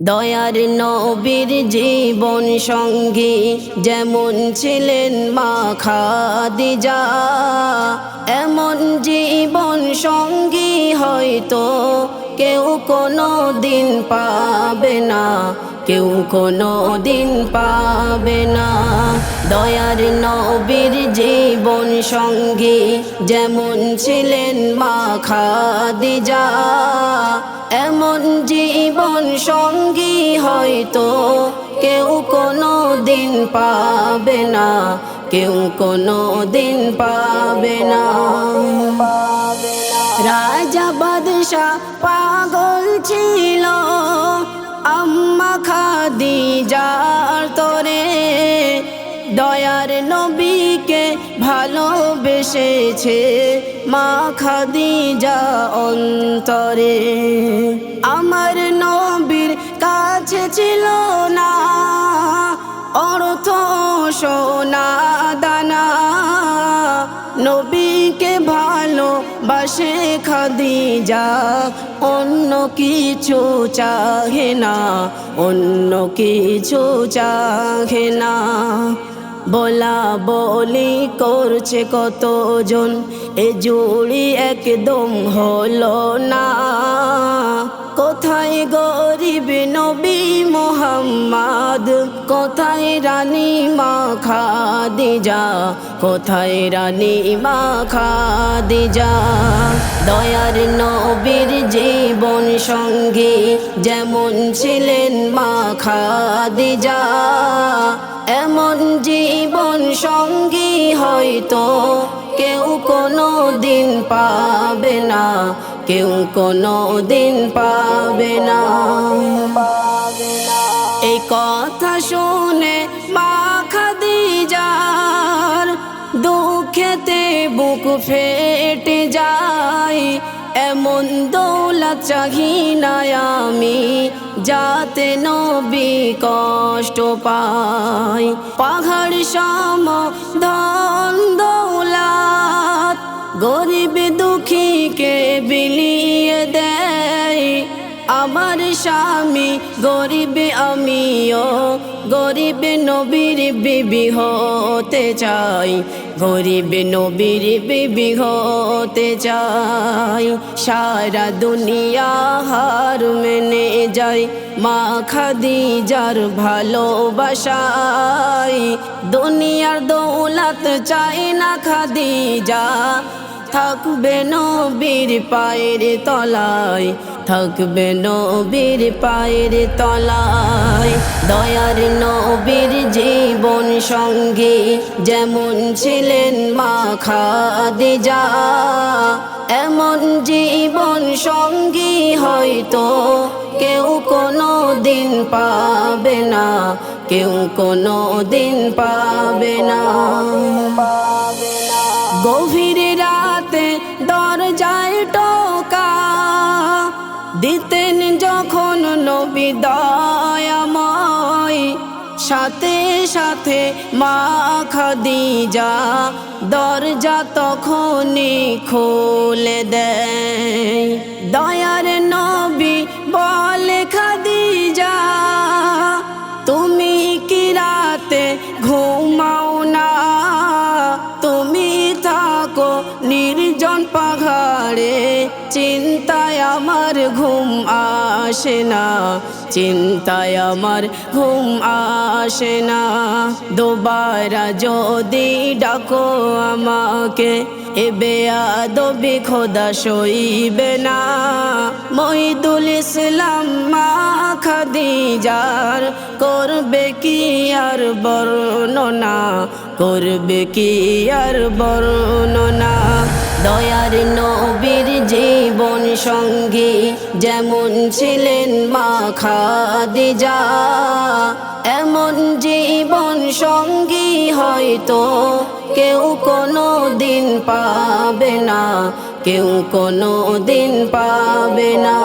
দয়ার নবীর জীবন সঙ্গী যেমন ছিলেন মা খাদিজা, এমন জীবন সঙ্গী হয়তো কেউ কোনো দিন পাবে না, কেউ কোনো দিন পাবে না। দয়ার নবীর জীবন সঙ্গী যেমন ছিলেন মা খাদিজা, এমন জীবন সঙ্গী হয়তো কেউ কোনো দিন পাবে না, কেউ কোনো দিন পাবে না। রাজা বাদশা পাগল ছিল আম্মা খাদিজার তরে, দয়ার নবীকে ভালোবেসেছে মা খাদিজা অন্তরে। আমার নবীর কাছে ছিল না অর্থ সোনা দানা, নবীকে ভালোবাসে খাদিজা, অন্য কিছু চাহে না, অন্য কিছু চাহে না। বলা বলি করছে কতজন, এ জুড়ি একদম হলো না। কোথায় গরিব নবী মুহাম্মদ, কোথায় রানী মা খাদিজা, কোথায় রানী মা খাদিজা। দয়ার নবীর জীবন সঙ্গী যেমন ছিলেন মা খাদিজা, এমন জীবন সঙ্গী হয়তো কেউ কোনো দিন পাবে না, কেউ কোনো দিন পাবে না। এই কথা শুনে মা খাদিজার দুঃখেতে বুক ফেটে যায়। এমন দৌলত চাহি না আমি, যাতে নবী কষ্ট পায়। পাহাড় সম ধন দৌলত গরিব দুঃখীকে বিলিয়ে দেয়। আমার স্বামী গরিব, আমিও গরিব, নবীর বিবি হতে চাই, গরিব নবীর বিবি হতে চাই। সারা দুনিয়া হার মেনে যায় মা খাদিজার ভালোবাসায়। দুনিয়ার দৌলত চাই না খাদিজা, থাকবে নবীর পায়ের তলায়, থাকবে নবীর পায়ের তলায়। দয়ার নবীর জীবন সঙ্গী যেমন ছিলেন মা খাদিজা, এমন জীবন সঙ্গী হয়তো কেউ কোনো দিন পাবে না, কেউ কোনো দিন পাবে না। গভীর রাতে দরজায় টোকা দিতেন যখন নবী দয়াময়, সাথে সাথে মা খাদিজা দরজা তখনই খুলে দেয়। দয়ার নবী বলে খাদিজা, তুমি কি রাতে ঘুমাও না? তুমি থাকো নির্জন পাহাড়ে, চিন্তায় আমার ঘুম আসে না, চিন্তায় আমার ঘুম আসে না। দুবারা যদি ডাকো আমাকে, এ বেয়াদবি খোদা সইবে না। মহিদুল ইসলাম মা খাদিজার করবে কি আর বর্ণনা, করবে কি আর বর্ণনা। দয়ার নবীর জীবন সঙ্গী যেমন ছিলেন মা খাদিজা, এমন জীবন সঙ্গী হয়তো কেউ কোনো দিন পাবে না, কেউ কোনো দিন পাবে না।